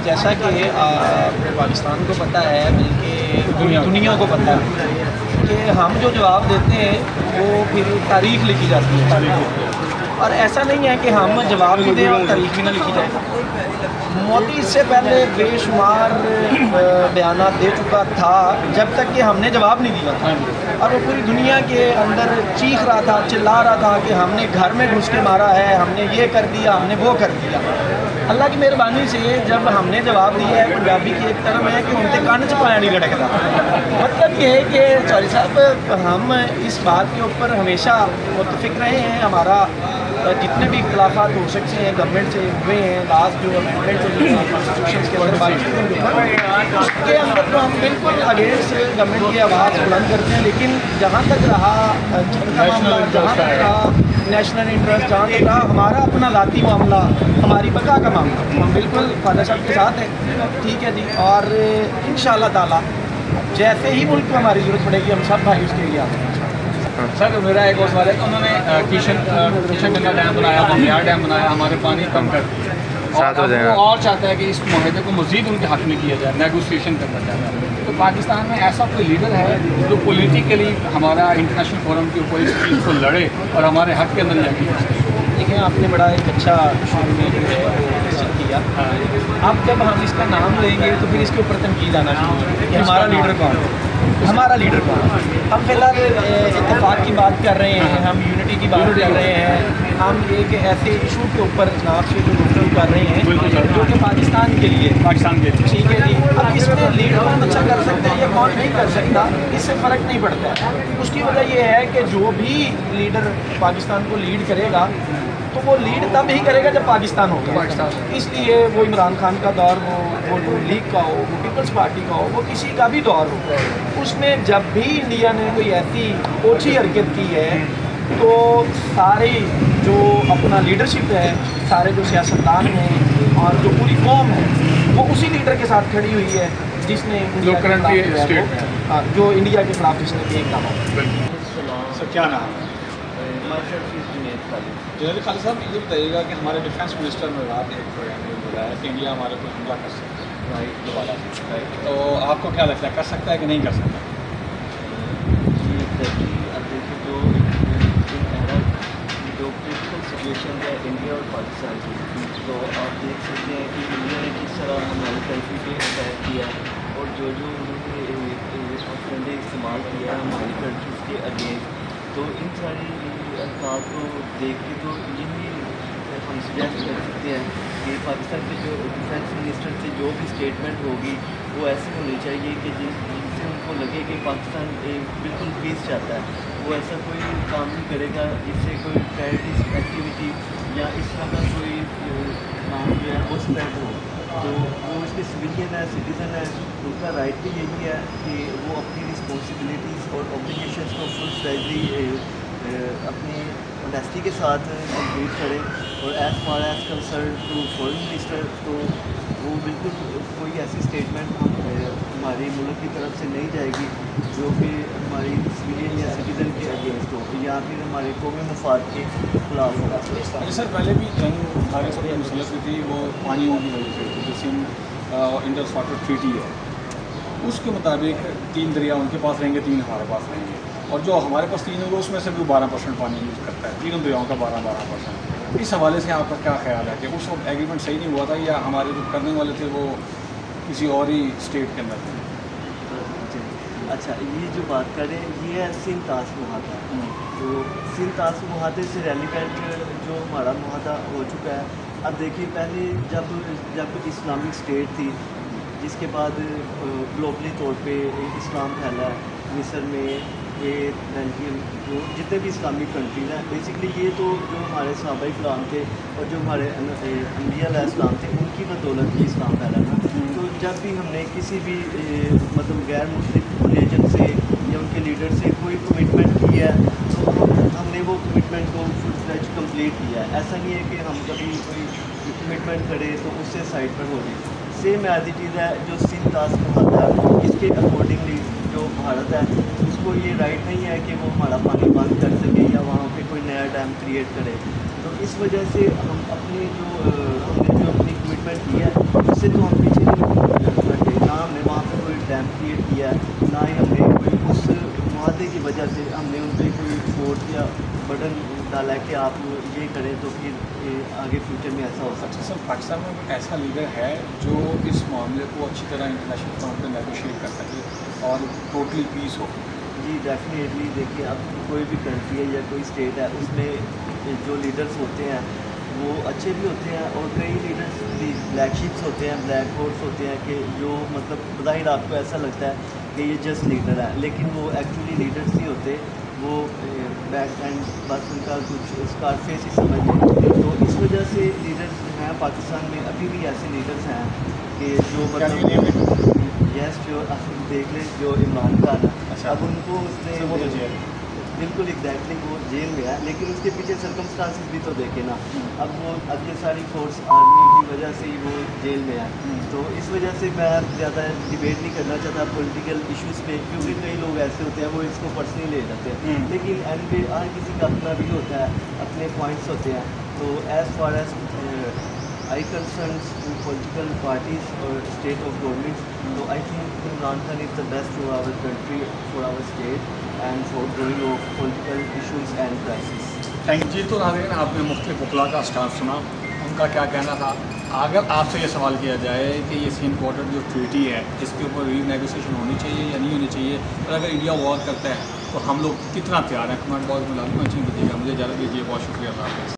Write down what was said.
जैसा कि पाकिस्तान को पता है, बल्कि दुनिया को पता है कि हम जो जवाब देते हैं वो फिर तारीख लिखी जाती है, और ऐसा नहीं है कि हम जवाब भी दें और तारीख भी ना लिखी जाए। मोदी इससे पहले बेशुमार बयानात दे चुका था जब तक कि हमने जवाब नहीं दिया था, और वो पूरी दुनिया के अंदर चीख रहा था, चिल्ला रहा था कि हमने घर में घुस के मारा है, हमने ये कर दिया, हमने वो कर दिया। अल्लाह की मेहरबानी से जब हमने जवाब दिया है, पंजाबी की एक तरफ है कि उनके कान च पाया नहीं लटकता। मतलब ये है कि चौधरी साहब, हम इस बात के ऊपर हमेशा मुतफिक रहे हैं। हमारा जितने भी इख्तलाफात हो सकते हैं गवर्नमेंट से हुए हैं, लास्ट जो अमेंडमेंट कॉन्स्टिट्यूशन के अंदर बात उसके अंदर तो हम बिल्कुल अगेंस्ट गवर्नमेंट की आवाज़ बुलंद करते हैं। लेकिन जहाँ तक रहा मामला, जहाँ तक रहा नेशनल इंटरेस्ट, जहाँ तक रहा हमारा अपना ज़ाती मामला, हमारी बका का मामला, हम बिल्कुल फादर साहब के साथ हैं। ठीक है जी, और इंशाअल्लाह ताला जैसे ही मुल्क को हमारी ज़रूरत पड़ेगी हम सब भाई उसके लिए आते हैं। सर मेरा एक और सवाल है कि उन्होंने किशन गंगा डैम बनाया, बमियार डैम बनाया, हमारे पानी कम कर दिया, और चाहता है कि इस माहदे को मज़ीद उनके हक़ में किया जाए, नेगोशिएशन करना चाहता है। तो पाकिस्तान में ऐसा कोई लीडर है जो पॉलिटिकली हमारा इंटरनेशनल फोरम के ऊपर इस चीज़ को लड़े और हमारे हक़ के अंदर जाके? देखिए, आपने बड़ा एक अच्छा शुरू में जो है वो क्वेश्चन किया। अब जब हम इसका नाम लेंगे तो फिर इसके ऊपर तनकीद आना चाहिए कि हमारा लीडर कौन है, हमारा लीडर कौन है। हम फिलहाल इत्तेफाक की बात कर रहे हैं, हम यूनिटी की बात कर रहे हैं, हम एक ऐसे इशू के ऊपर जनाब से जो गुफ्तगू कर रहे हैं जो कि पाकिस्तान के लिए ठीक है जी। अब इसमें लीड कौन अच्छा कर सकते हैं या कौन नहीं कर सकता, इससे फ़र्क नहीं पड़ता है। उसकी वजह यह है कि जो भी लीडर पाकिस्तान को लीड करेगा तो वो लीड तब ही करेगा जब पाकिस्तान होगा। इसलिए वो इमरान खान का दौर हो, वो लीग का हो, वो पीपल्स पार्टी का हो, वो किसी का भी दौर हो, उसमें जब भी इंडिया ने कोई ऐसी ओछी हरकत की है तो सारी जो अपना लीडरशिप है, सारे जो सियासतदान हैं और जो पूरी कौम है वो उसी लीडर के साथ खड़ी हुई है जिसने जो इंडिया के खिलाफ जिसने एक काम सर क्या नाम है? जनरल खालिद साहब, ये बताइएगा कि हमारे डिफेंस मिनिस्टर ने रात एक प्रोग्राम में बोला है कि इंडिया हमारे पर हमला कर सकता है, राइट, दोबारा से, तो आपको क्या लगता है, कर सकता है कि नहीं कर सकता? जो क्रिटिकल सिचुएशन है इंडिया और पाकिस्तान की, तो आप देख सकते हैं कि इंडिया ने किस तरह हमारी कंट्री पे अटैक किया और जो उन्होंने इस्तेमाल किया हमारी कंट्रीज़ के अगेंस्ट। तो इन सारी बात को देख के तो यही हम सजेस्ट कर सकते हैं कि पाकिस्तान के जो डिफेंस मिनिस्टर से जो भी स्टेटमेंट होगी वो ऐसी होनी चाहिए कि जिससे उनको लगे कि पाकिस्तान बिल्कुल पीस चाहता है। वो ऐसा कोई काम नहीं करेगा जिससे कोई टेररिस्ट एक्टिविटी या इस तरह का कोई काम जो है वो स्प्रेड हो। तो वो इसके सिविलियन है, सिटीज़न है, उनका राइट भी यही है कि वो अपनी रिस्पॉन्सिबिलिटीज़ और ऑब्लिगेशंस को फुल फ्लैजली अपनी ऑनेस्टी के साथ कंप्लीट करें। और as far as concern to foreign minister, तो वो बिल्कुल कोई ऐसी स्टेटमेंट हमारे मुल्क की तरफ से नहीं जाएगी जो कि हमारी सिविलियन या सिटीज़न के अगेंस्ट हो या फिर हमारे कौमी मफाद के खिलाफ होगा। सर पहले भी जंग भारत में मुसलसल थी, वो पानियों की वजह से, जैसे इंडस वाटर ट्रीटी है उसके मुताबिक 3 दरिया उनके पास रहेंगे, 3 हमारे पास रहेंगे, और जो हमारे पास 3 होंगे उसमें से भी 12% पानी यूज़ करता है, 3 दरियाओं का 12%। इस हवाले से आपका क्या ख्याल है कि उस वक्त एग्रीमेंट सही नहीं हुआ था या हमारे जो करने वाले थे वो किसी और ही स्टेट के अंदर थे? अच्छा, ये जो बात करें ये है सिंध ताश मुहादा। तो सिंध ताश मुहादे से रेलिवेंट जो हमारा मुहादा हो चुका है। अब देखिए, पहले जब इस्लामिक स्टेट थी, जिसके बाद ग्लोबली तौर पे इस्लाम फैला मिस्र में, ये बेल्जियम, जो जितने भी इस्लामिक कंट्रीज़ हैं, बेसिकली ये तो जो हमारे सहाबा इस्लाम थे और जो हमारे अम्बिया इस्लाम थे उनकी बदौलत ही इस्लाम फैला ना। तो जब भी हमने किसी भी मतलब गैर मुस्लिम रिलीजन से या उनके लीडर से कोई कमिटमेंट की है तो हमने वो कमिटमेंट को फुल फ्लेज कंप्लीट किया है। ऐसा नहीं है कि हम कभी कोई कमिटमेंट करें तो उससे साइड पर हो जाए। सेम एज इट इज़ है जो सिंध ताश मुहादा है, इसके अकॉर्डिंगली जो भारत है उसको ये राइट नहीं है कि वो हमारा पानी बंद कर सके या वहाँ पे कोई नया डैम क्रिएट करे। तो इस वजह से हम अपनी जो हमने जो अपनी कमिटमेंट की है उससे तो हम पीछे आगे फ्यूचर में ऐसा हो सकता अच्छा सर, पाकिस्तान में ऐसा लीडर है जो इस मामले को अच्छी तरह इंटरनेशनल फ्रंट पर नेगोशिएट कर सके और टोटली पीस हो? जी डेफिनेटली। देखिए अब कोई भी कंट्री है या कोई स्टेट है, उसमें जो लीडर्स होते हैं वो अच्छे भी होते हैं और कई लीडर्स ब्लैक शिप्स होते हैं, ब्लैक होर्स होते हैं कि जो मतलब बज़ाहिर आपको ऐसा लगता है कि ये जस्ट लीडर है, लेकिन वो एक्चुअली लीडर्स नहीं होते, वो बैक एंड बस उनका कुछ स्कारफेस ही समझ लें। तो इस वजह से लीडर्स हैं पाकिस्तान में, अभी भी ऐसे लीडर्स हैं कि जो मतलब यस जो आप देख लें जो इमरान खान है। अच्छा। अब उनको उसने वो तो जेल, बिल्कुल एग्जैक्टली वो जेल में है, लेकिन उसके पीछे सर्कमस्टांसिस भी तो देखे ना। अब वो अब ये सारी फोर्स आर्मी की वजह से ही वो जेल में है, तो इस वजह से मैं ज़्यादा डिबेट नहीं करना चाहता पॉलिटिकल इश्यूज़ पे, क्योंकि कई लोग ऐसे होते हैं वो इसको पर्सनली ले जाते हैं, लेकिन एंड पे हर किसी का अपना भी होता है, अपने पॉइंट्स होते हैं। तो as far as I concerns to political parties और स्टेट ऑफ गवर्नमेंट्स, तो I think Imran Khan is the best for our country, for our state and for growing of political issues and crisis. Thank ji. तो नाज़रीन, आपने मुख्तलिफ वकला का staff सुना, उनका क्या कहना था। अगर आपसे ये सवाल किया जाए कि ये सीन क्वार्टर जो ट्रीटी है इसके ऊपर रीनेगोशिएशन होनी चाहिए या नहीं होनी चाहिए, और अगर इंडिया वॉर करता है तो हम लोग कितना तैयार हैं, कमेंट बॉक्स में लाजमी मेंशन कीजिएगा। मुझे इजाज़त दीजिए, बहुत शुक्रिया।